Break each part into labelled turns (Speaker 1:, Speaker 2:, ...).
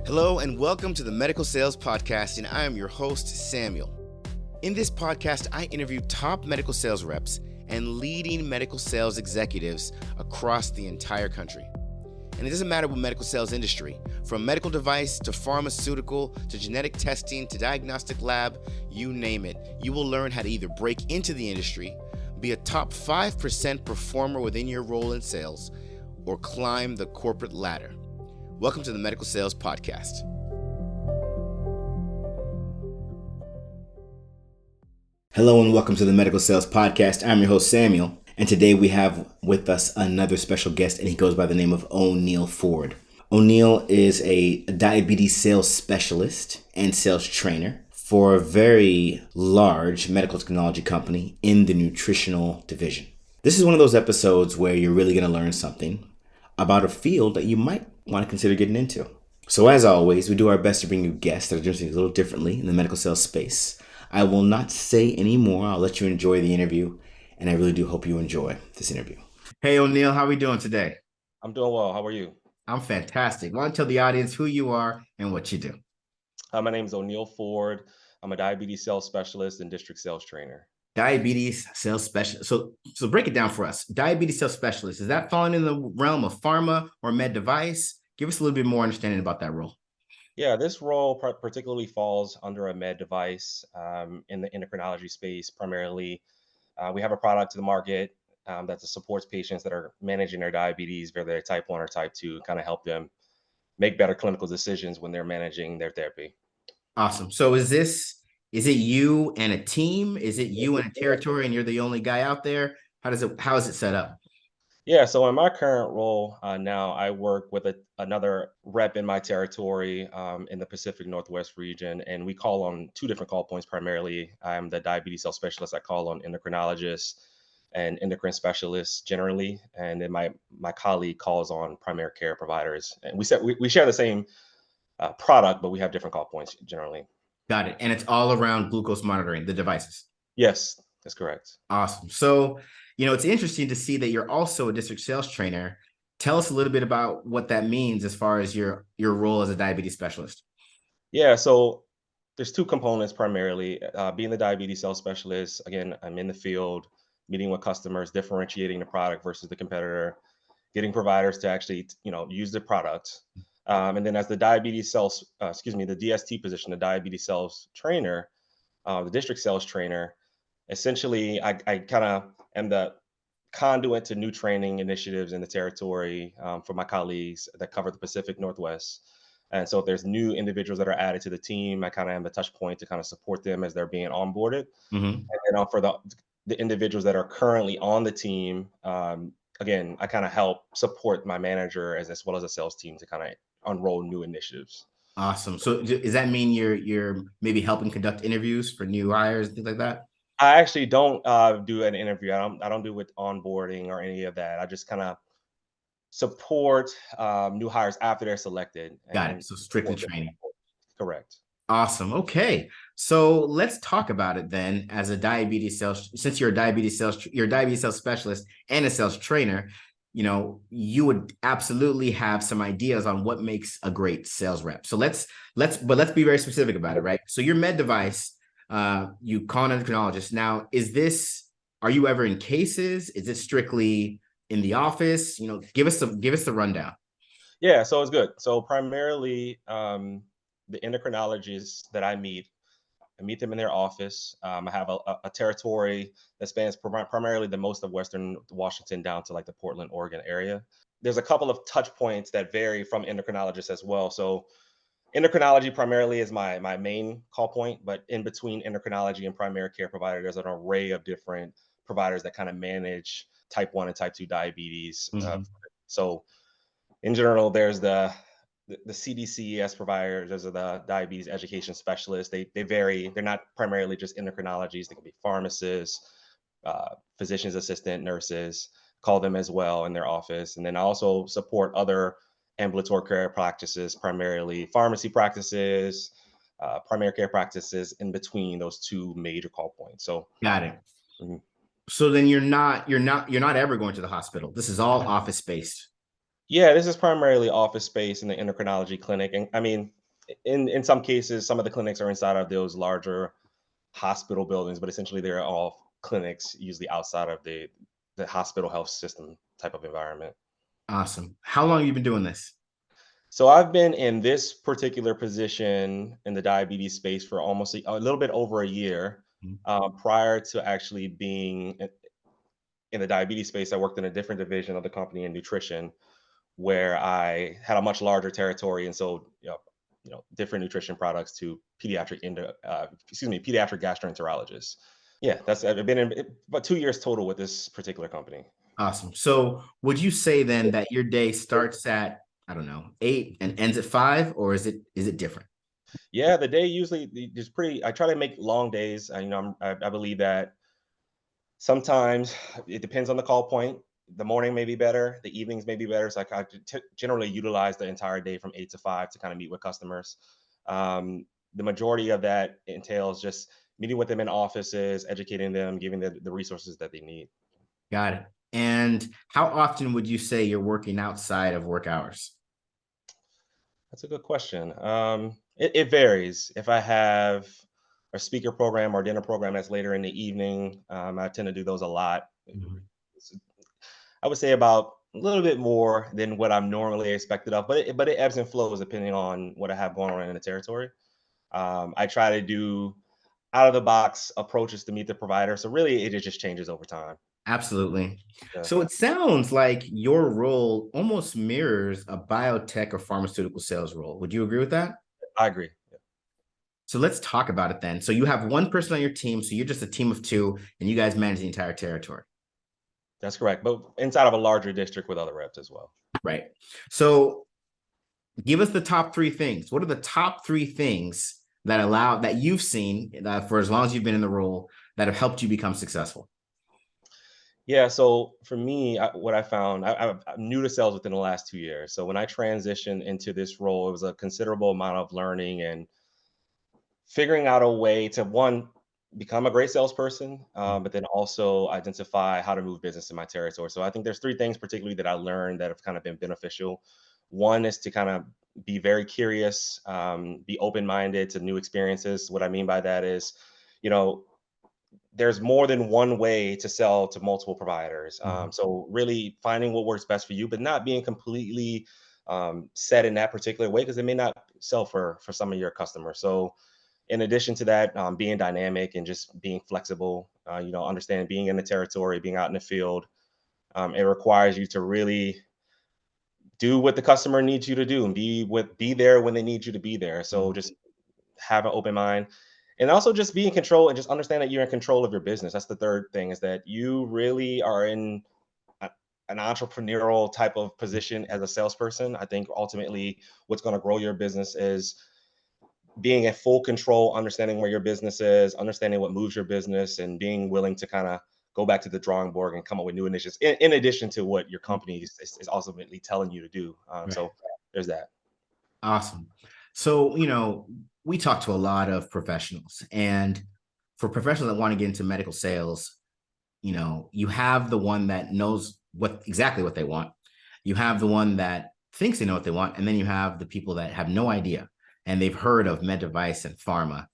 Speaker 1: Hello and welcome to the Medical Sales Podcast, and I am your host, Samuel. In this podcast, I interview top medical sales reps and leading medical sales executives across the entire country. And it doesn't matter what medical sales industry, from medical device to pharmaceutical to genetic testing to diagnostic lab, you name it. You will learn how to either break into the industry, be a top 5% performer within your role in sales, or climb the corporate ladder. Welcome to the Medical Sales Podcast. Hello and welcome to the Medical Sales Podcast. I'm your host, Samuel, and today we have with us another special guest, and he goes by the name of O'Neal Ford. O'Neal is a diabetes sales specialist and sales trainer for a very large medical technology company in the nutritional division. This is one of those episodes where you're really going to learn something about a field that you might want to consider getting into. So as always, we do our best to bring you guests that are doing things a little differently in the medical sales space. I will not say any more. I'll let you enjoy the interview, and I really do hope you enjoy this interview. Hey, O'Neal, how are we doing today?
Speaker 2: I'm doing well. How are you?
Speaker 1: I'm fantastic. Why don't you tell the audience who you are and what you do?
Speaker 2: My name is O'Neal Ford. I'm a diabetes sales specialist and district sales trainer.
Speaker 1: Diabetes sales specialist. So break it down for us. Diabetes sales specialist, is that falling in the realm of pharma or med device? Give us a little bit more understanding about that role.
Speaker 2: Yeah, this role particularly falls under a med device in the endocrinology space primarily. We have a product to the market that supports patients that are managing their diabetes, whether they're type 1 or type 2, kind of help them make better clinical decisions when they're managing their therapy.
Speaker 1: Awesome. So is it you and a team? Is it you and a territory and you're the only guy out there? How is it set up?
Speaker 2: Yeah, so in my current role now, I work with another rep in my territory in the Pacific Northwest region, and we call on two different call points primarily. I'm the diabetes sales specialist. I call on endocrinologists and endocrine specialists generally, and then my colleague calls on primary care providers. And we share the same product, but we have different call points generally.
Speaker 1: Got it. And it's all around glucose monitoring, the devices.
Speaker 2: Yes, that's correct.
Speaker 1: Awesome. So, it's interesting to see that you're also a district sales trainer. Tell us a little bit about what that means as far as your role as a diabetes specialist.
Speaker 2: Yeah, so there's two components primarily. Being the diabetes sales specialist, again, I'm in the field, meeting with customers, differentiating the product versus the competitor, getting providers to actually, use the product. And then as the diabetes sales, the DST position, the diabetes sales trainer, the district sales trainer, essentially I kind of am the conduit to new training initiatives in the territory for my colleagues that cover the Pacific Northwest. And so if there's new individuals that are added to the team, I kind of am the touch point to kind of support them as they're being onboarded.
Speaker 1: Mm-hmm.
Speaker 2: And then for the individuals that are currently on the team, again, I kind of help support my manager as well as a sales team to kind of unroll new initiatives.
Speaker 1: Awesome. So does that mean you're maybe helping conduct interviews for new hires, things like that?
Speaker 2: I actually don't do an interview. I don't do with onboarding or any of that. I just kind of support new hires after they're selected.
Speaker 1: Got it. So strictly training.
Speaker 2: Correct.
Speaker 1: Awesome. Okay. So let's talk about it then as a diabetes sales, since you're a diabetes sales specialist and a sales trainer, you would absolutely have some ideas on what makes a great sales rep. So let's be very specific about it, right? So your med device, you call an endocrinologist. Now, are you ever in cases? Is it strictly in the office? Give us the rundown.
Speaker 2: Yeah, so it's good. So primarily, the endocrinologists that I meet them in their office. I have a territory that spans primarily the most of Western Washington down to like the Portland, Oregon area. There's a couple of touch points that vary from endocrinologists as well. So endocrinology primarily is my main call point, but in between endocrinology and primary care provider, there's an array of different providers that kind of manage type 1 and type 2 diabetes.
Speaker 1: Mm-hmm.
Speaker 2: So in general, there's the CDCES providers, those are the diabetes education specialists. They vary. They're not primarily just endocrinologists. They can be pharmacists, physician's assistant, nurses, call them as well in their office. And then I also support other ambulatory care practices, primarily pharmacy practices, primary care practices in between those two major call points. So
Speaker 1: got it.
Speaker 2: Mm-hmm.
Speaker 1: So then you're not ever going to the hospital. This is all office based.
Speaker 2: Yeah, this is primarily office space in the endocrinology clinic. And I mean, in some cases, some of the clinics are inside of those larger hospital buildings, but essentially they're all clinics, usually outside of the hospital health system type of environment.
Speaker 1: Awesome. How long have you been doing this?
Speaker 2: So I've been in this particular position in the diabetes space for almost a little bit over a year.
Speaker 1: Mhm.
Speaker 2: Prior to actually being in the diabetes space, I worked in a different division of the company in nutrition, where I had a much larger territory and sold different nutrition products to pediatric gastroenterologists. Yeah, that's I've been in about 2 years total with this particular company.
Speaker 1: Awesome. So would you say then that your day starts at, I don't know, 8 and ends at 5, or is it different?
Speaker 2: Yeah, the day usually is pretty. I try to make long days. I believe that sometimes it depends on the call point. The morning may be better, the evenings may be better. So generally utilize the entire day from 8 to 5 to kind of meet with customers. The majority of that entails just meeting with them in offices, educating them, giving them the resources that they need.
Speaker 1: Got it. And how often would you say you're working outside of work hours?
Speaker 2: That's a good question. It varies. If I have a speaker program or dinner program that's later in the evening, I tend to do those a lot.
Speaker 1: Mhm.
Speaker 2: I would say about a little bit more than what I'm normally expected of, but it ebbs and flows depending on what I have going on in the territory. I try to do out of the box approaches to meet the provider, so really it just changes over time.
Speaker 1: Absolutely.
Speaker 2: Yeah,
Speaker 1: So it sounds like your role almost mirrors a biotech or pharmaceutical sales role. Would you agree with that?
Speaker 2: I agree. Yeah,
Speaker 1: So let's talk about it then. So you have one person on your team, so you're just a team of two, and you guys manage the entire territory,
Speaker 2: that's correct. But inside of a larger district with other reps as well.
Speaker 1: right? So give us the top three things. What are the top three things that you've seen for as long as you've been in the role that have helped you become successful?
Speaker 2: Yeah, so for me, what I found, I'm new to sales within the last 2 years. So when I transitioned into this role, it was a considerable amount of learning and figuring out a way to one become a great salesperson, but then also identify how to move business in my territory. So I think there's three things particularly that I learned that have kind of been beneficial. One is to kind of be very curious, be open-minded to new experiences. What I mean by that is, you know, there's more than one way to sell to multiple providers.
Speaker 1: Mhm.
Speaker 2: So really finding what works best for you, but not being completely set in that particular way because it may not sell for some of your customers. So in addition to that, being dynamic and just being flexible, understanding being in the territory, being out in the field, it requires you to really do what the customer needs you to do and be there when they need you to be there. So
Speaker 1: Mhm.
Speaker 2: just have an open mind and also just be in control and just understand that you're in control of your business. That's the third thing is that you really are in a, an entrepreneurial type of position as a salesperson. I think ultimately what's going to grow your business is being in full control, understanding where your business is, understanding what moves your business, and being willing to kind of go back to the drawing board and come up with new initiatives in addition to what your company is ultimately telling you to do.
Speaker 1: Right.
Speaker 2: So there's that.
Speaker 1: Awesome. So, we talk to a lot of professionals, and for professionals that want to get into medical sales, you have the one that knows exactly what they want. You have the one that thinks they know what they want, and then you have the people that have no idea and they've heard of med device and pharma.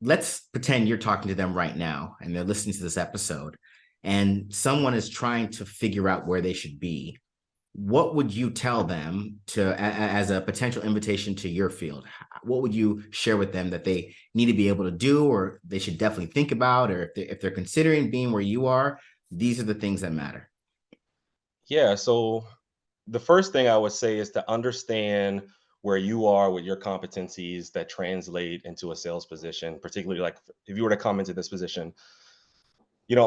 Speaker 1: Let's pretend you're talking to them right now and they're listening to this episode, and someone is trying to figure out where they should be. What would you tell them as a potential invitation to your field? What would you share with them that they need to be able to do, or they should definitely think about, or if they're considering being where you are, these are the things that matter.
Speaker 2: Yeah. So the first thing I would say is to understand where you are with your competencies that translate into a sales position, particularly like if you were to come into this position,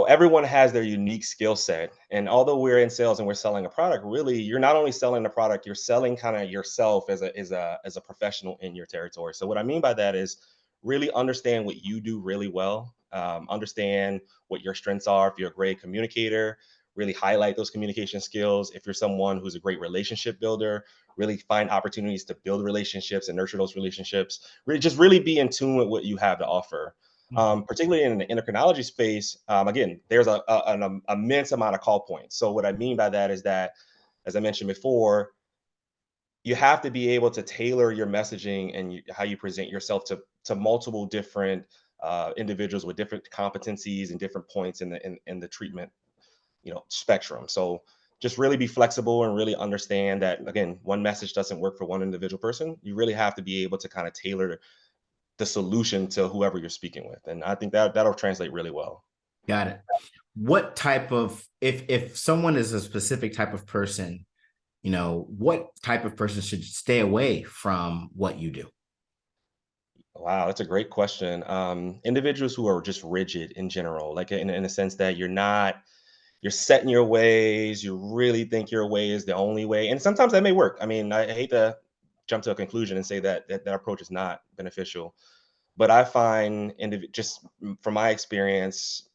Speaker 2: everyone has their unique skill set. And although we're in sales and we're selling a product, really, you're not only selling the product, you're selling kind of yourself as a professional in your territory. So what I mean by that is really understand what you do really well. Understand what your strengths are. If you're a great communicator, really highlight those communication skills. If you're someone who's a great relationship builder, really find opportunities to build relationships and nurture those relationships. Really be in tune with what you have to offer, particularly in the endocrinology space. Again, there's an immense amount of call points. So what I mean by that is that as I mentioned before, you have to be able to tailor your messaging and how you present yourself to multiple different individuals with different competencies and different points in the treatment, spectrum. So just really be flexible and really understand that, again, one message doesn't work for one individual person. You really have to be able to kind of tailor the solution to whoever you're speaking with, and I think that'll translate really well.
Speaker 1: Got it. What type of, if someone is a specific type of person, what type of person should stay away from what you do?
Speaker 2: Wow, that's a great question. Individuals who are just rigid in general, like in a sense that you're set in your ways, you really think your way is the only way. And sometimes that may work. I mean, I hate to jump to a conclusion and say that approach is not beneficial. But I find, just from my experience,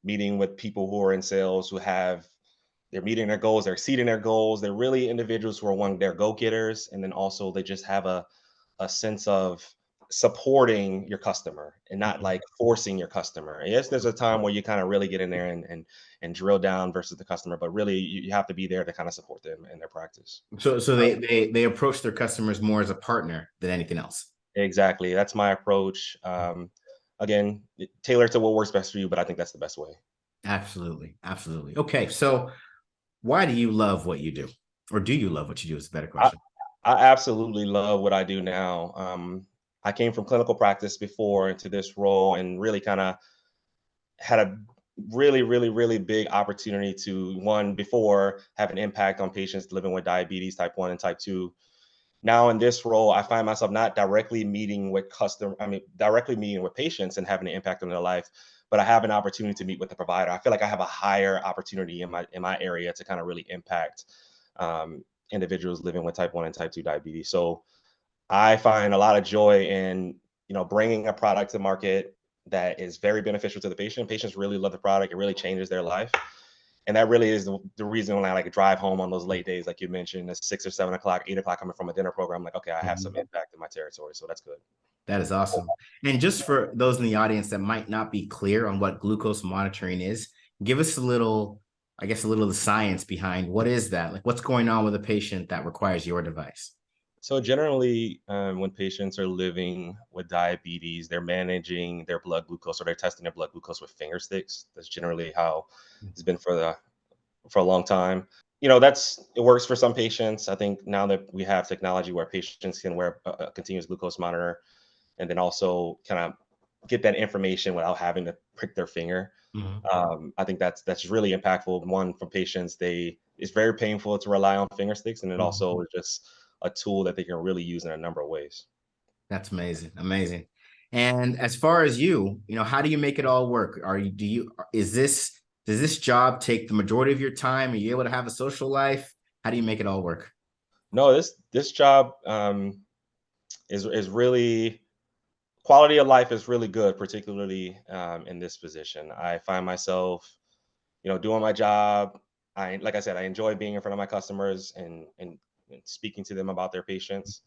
Speaker 2: meeting with people who are in sales who they're meeting their goals, they're exceeding their goals. They're really individuals who are they're go-getters. And then also they just have a sense of supporting your customer and not like forcing your customer. Yes, there's a time where you kind of really get in there and drill down versus the customer, but really you have to be there to kind of support them in their practice.
Speaker 1: So they approach their customers more as a partner than anything else.
Speaker 2: Exactly. That's my approach. Again, tailor to what works best for you, but I think that's the best way.
Speaker 1: Absolutely. Absolutely. Okay. So why do you love what you do? Or do you love what you do is a better
Speaker 2: I,
Speaker 1: question.
Speaker 2: I absolutely love what I do now. I came from clinical practice before into this role and really kind of had a really, really, really big opportunity to, one, before, have an impact on patients living with diabetes type 1 and type 2. Now in this role, I find myself not directly meeting with directly meeting with patients and having an impact on their life, but I have an opportunity to meet with the provider. I feel like I have a higher opportunity in my area to kind of really impact individuals living with type 1 and type 2 diabetes. So I find a lot of joy in, bringing a product to market that is very beneficial to the patient. Patients really love the product. It really changes their life. And that really is the reason when I like drive home on those late days, like you mentioned, at 6 or 7 o'clock, 8 o'clock, coming from a dinner program, I'm like, okay, I have some
Speaker 1: Mhm.
Speaker 2: impact in my territory. So that's good.
Speaker 1: That is awesome. And just for those in the audience that might not be clear on what glucose monitoring is, give us a little, I guess, a little of the science behind what is that? Like what's going on with a patient that requires your device?
Speaker 2: So generally, when patients are living with diabetes, they're managing their blood glucose or they're testing their blood glucose with finger sticks. That's generally how it's been for a long time. It works for some patients. I think now that we have technology where patients can wear a continuous glucose monitor and then also kind of get that information without having to prick their finger.
Speaker 1: Mhm.
Speaker 2: I think that's really impactful. One, for patients, it's very painful to rely on finger sticks, and it also
Speaker 1: Mhm.
Speaker 2: is just a tool that they can really use in a number of ways.
Speaker 1: That's amazing. Amazing. And as far as how do you make it all work? Does this job take the majority of your time? Are you able to have a social life? How do you make it all work?
Speaker 2: No, this job is really, quality of life is really good, particularly in this position. I find myself, doing my job. Like I said, I enjoy being in front of my customers and speaking to them about their patients.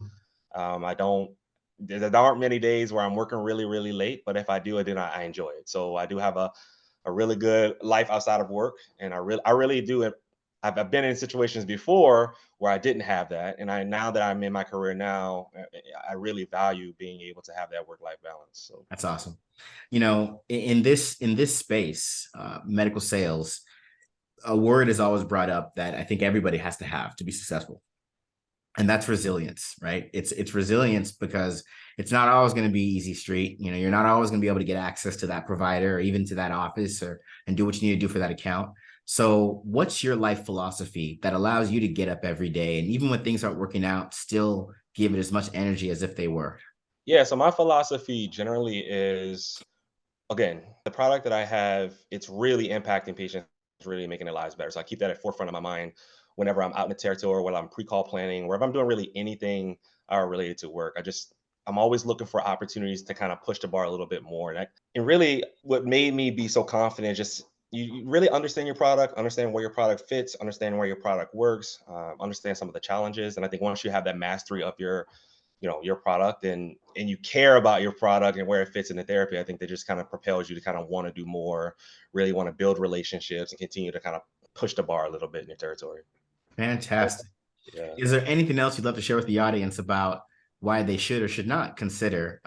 Speaker 2: I don't. There aren't many days where I'm working really, really late, but if I do, then I enjoy it. So I do have a really good life outside of work, and I really do. I've been in situations before where I didn't have that, and now that I'm in my career now, I really value being able to have that work-life balance. So
Speaker 1: That's awesome. In this space, medical sales, a word is always brought up that I think everybody has to be successful. And that's resilience, right? It's resilience because it's not always going to be easy street. You're not always going to be able to get access to that provider or even to that office or and do what you need to do for that account. So what's your life philosophy that allows you to get up every day and even when things aren't working out, still give it as much energy as if they were?
Speaker 2: yeah, so my philosophy generally is, again, the product that I have, it's really impacting patients, really making their lives better. So I keep that at forefront of my mind whenever I'm out in the territory, whether I'm pre-call planning, or if I'm doing really anything related to work. I'm always looking for opportunities to kind of push the bar a little bit more. And really what made me be so confident, just you really understand your product, understand where your product fits, understand where your product works, understand some of the challenges. And I think once you have that mastery of your product and you care about your product and where it fits in the therapy, I think that just kind of propels you to kind of want to do more, really want to build relationships and continue to kind of push the bar a little bit in your territory.
Speaker 1: Fantastic.
Speaker 2: Yeah.
Speaker 1: Is there anything else you'd love to share with the audience about why they should or should not consider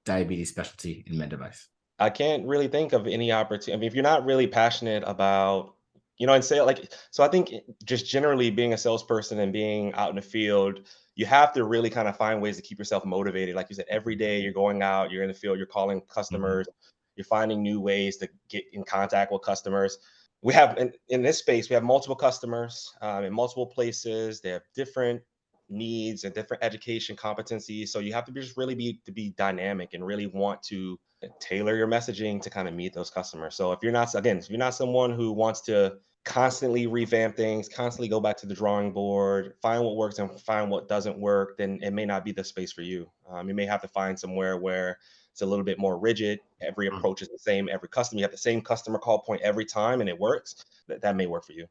Speaker 1: diabetes specialty in med device?
Speaker 2: I can't really think of any opportunity. I mean, if you're not really passionate about, and say like, so I think just generally being a salesperson and being out in the field, you have to really kind of find ways to keep yourself motivated. Like you said, every day you're going out, you're in the field, you're calling
Speaker 1: Mhm.
Speaker 2: customers, you're finding new ways to get in contact with customers. We have in this space, we have multiple customers in multiple places. They have different needs and different education competencies. So you have to be just really be dynamic and really want to tailor your messaging to kind of meet those customers. So if you're not someone who wants to constantly revamp things, constantly go back to the drawing board, find what works and find what doesn't work, then it may not be the space for you. You may have to find somewhere where it's a little bit more rigid. Every approach is the same. Every customer, you have the same customer call point every time, and it works. That may work for you.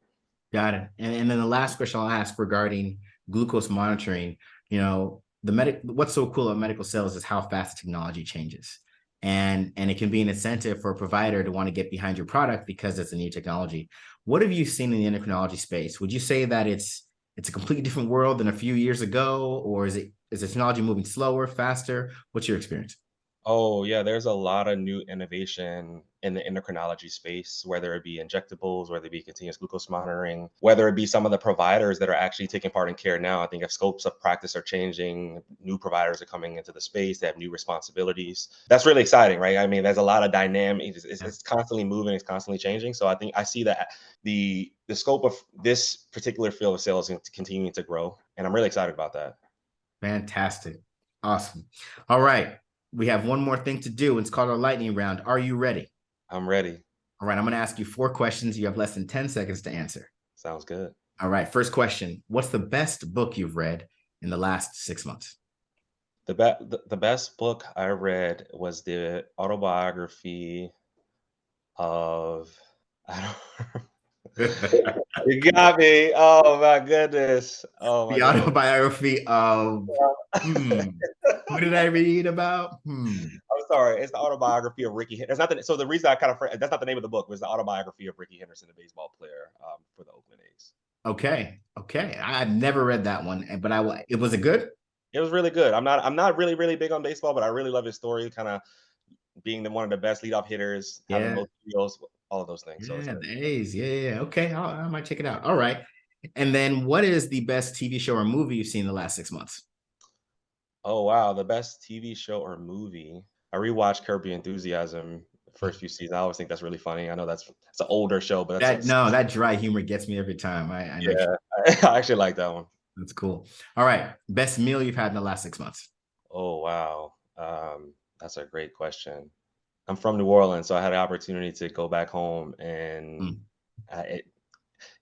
Speaker 1: Got it. And then the last question I'll ask regarding glucose monitoring, what's so cool about medical sales is how fast technology changes. And it can be an incentive for a provider to want to get behind your product because it's a new technology. What have you seen in the endocrinology space? Would you say that it's a completely different world than a few years ago, or is the technology moving slower, faster? What's your experience?
Speaker 2: Oh, yeah, there's a lot of new innovation in the endocrinology space, whether it be injectables, whether it be continuous glucose monitoring, whether it be some of the providers that are actually taking part in care now. I think if scopes of practice are changing, new providers are coming into the space, they have new responsibilities. That's really exciting, right? I mean, there's a lot of dynamic, it's constantly moving, it's constantly changing. So I think I see that the scope of this particular field of sales is continuing to grow, and I'm really excited about that.
Speaker 1: Fantastic. Awesome. All right. We have one more thing to do. It's called our lightning round. Are you ready?
Speaker 2: I'm ready.
Speaker 1: All right. I'm going to ask you 4 questions. You have less than 10 seconds to answer.
Speaker 2: Sounds good.
Speaker 1: All right. First question. What's the best book you've read in the last 6 months?
Speaker 2: The best book I read was the autobiography of I don't
Speaker 1: The
Speaker 2: You got me. Oh my goodness. Oh my goodness.
Speaker 1: autobiography of, hmm, who did I read about?
Speaker 2: I'm sorry. It's the autobiography of Ricky. That's not so the reason I kind of that's not the name of the book. Was the autobiography of Ricky Henderson, the baseball player for the Oakland A's.
Speaker 1: Okay. Okay. I've never read that one, but it was it good?
Speaker 2: It was really good. I'm not really big on baseball, but I really love his story. Kind of being one of the best leadoff hitters, having the
Speaker 1: Yeah.
Speaker 2: most deals, all of those things. So it's
Speaker 1: Yeah.
Speaker 2: good.
Speaker 1: The A's. Yeah. Yeah. Okay. I might check it out. All right. And then what is the best TV show or movie you've seen in the last 6 months?
Speaker 2: Oh wow, the best TV show or movie. I rewatched Curb Your Enthusiasm the first few seasons. I always think that's really funny. I know that's an older show, but
Speaker 1: That no, that dry humor gets me every time. I know
Speaker 2: yeah, I actually like that one.
Speaker 1: that's cool. All right, best meal you've had in the last 6 months.
Speaker 2: Oh wow, that's a great question. I'm from New Orleans, so I had the opportunity to go back home and
Speaker 1: Mm,
Speaker 2: I ate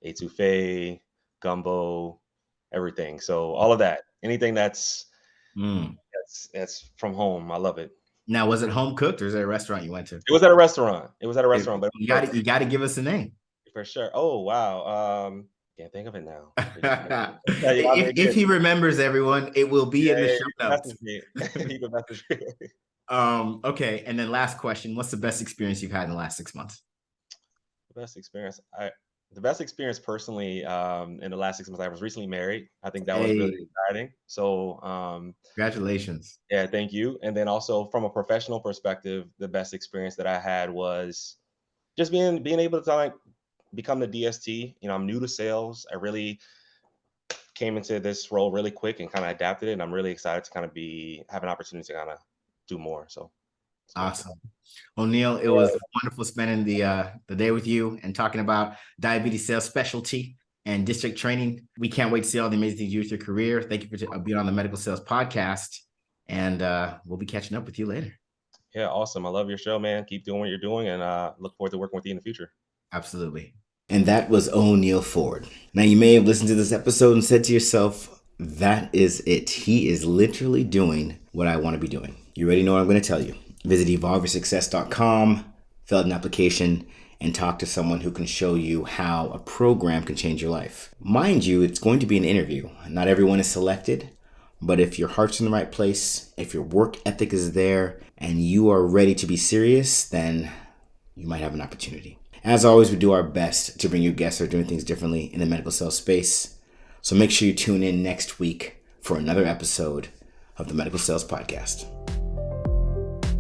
Speaker 2: etouffee, gumbo, everything. So all of that, anything
Speaker 1: mm.
Speaker 2: that's from home, I love it.
Speaker 1: Now, was it home cooked or is it a restaurant you went to?
Speaker 2: It was at a restaurant. It was at a restaurant, but it
Speaker 1: You
Speaker 2: was
Speaker 1: got
Speaker 2: good.
Speaker 1: you got to give us a name.
Speaker 2: For sure. Oh, wow. Can't think of it now. Yeah, you got me
Speaker 1: If
Speaker 2: again.
Speaker 1: he remembers everyone, it will be in
Speaker 2: Yeah,
Speaker 1: the
Speaker 2: yeah,
Speaker 1: show
Speaker 2: you can
Speaker 1: notes.
Speaker 2: message me. You can message me.
Speaker 1: Okay, and then last question: what's the best experience you've had in the last 6 months?
Speaker 2: The best experience. The best experience personally in the last 6 months. I was recently married. I think that was really
Speaker 1: Hey,
Speaker 2: exciting. So
Speaker 1: congratulations!
Speaker 2: yeah, thank you. And then also from a professional perspective, the best experience that I had was just being able to like become the DST. I'm new to sales. I really came into this role really quick and kind of adapted it. And I'm really excited to kind of have an opportunity to kind of do more. So it's been
Speaker 1: Awesome. Well, Neil, it was wonderful spending the day with you and talking about diabetes sales specialty and district training. We can't wait to see all the amazing things you do with your career. Thank you for being on the Medical Sales Podcast, and we'll be catching up with you later.
Speaker 2: yeah, awesome. I love your show, man. Keep doing what you're doing, and look forward to working with you in the future.
Speaker 1: Absolutely. And that was O'Neal Ford. Now, you may have listened to this episode and said to yourself, that is it. He is literally doing what I want to be doing. You already know what I'm going to tell you. Visit evolveyoursuccess.com, fill out an application, and talk to someone who can show you how a program can change your life. Mind you, it's going to be an interview. Not everyone is selected, but if your heart's in the right place, if your work ethic is there, and you are ready to be serious, then you might have an opportunity. As always, we do our best to bring you guests who are doing things differently in the medical sales space. So make sure you tune in next week for another episode of the Medical Sales Podcast.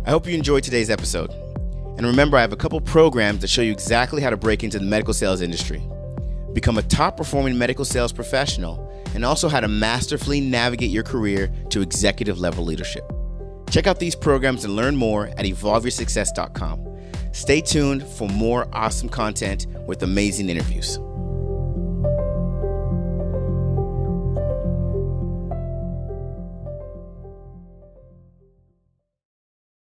Speaker 1: I hope you enjoyed today's episode. And remember, I have a couple programs that show you exactly how to break into the medical sales industry, become a top-performing medical sales professional, and also how to masterfully navigate your career to executive level leadership. Check out these programs and learn more at evolveyoursuccess.com. Stay tuned for more awesome content with amazing interviews.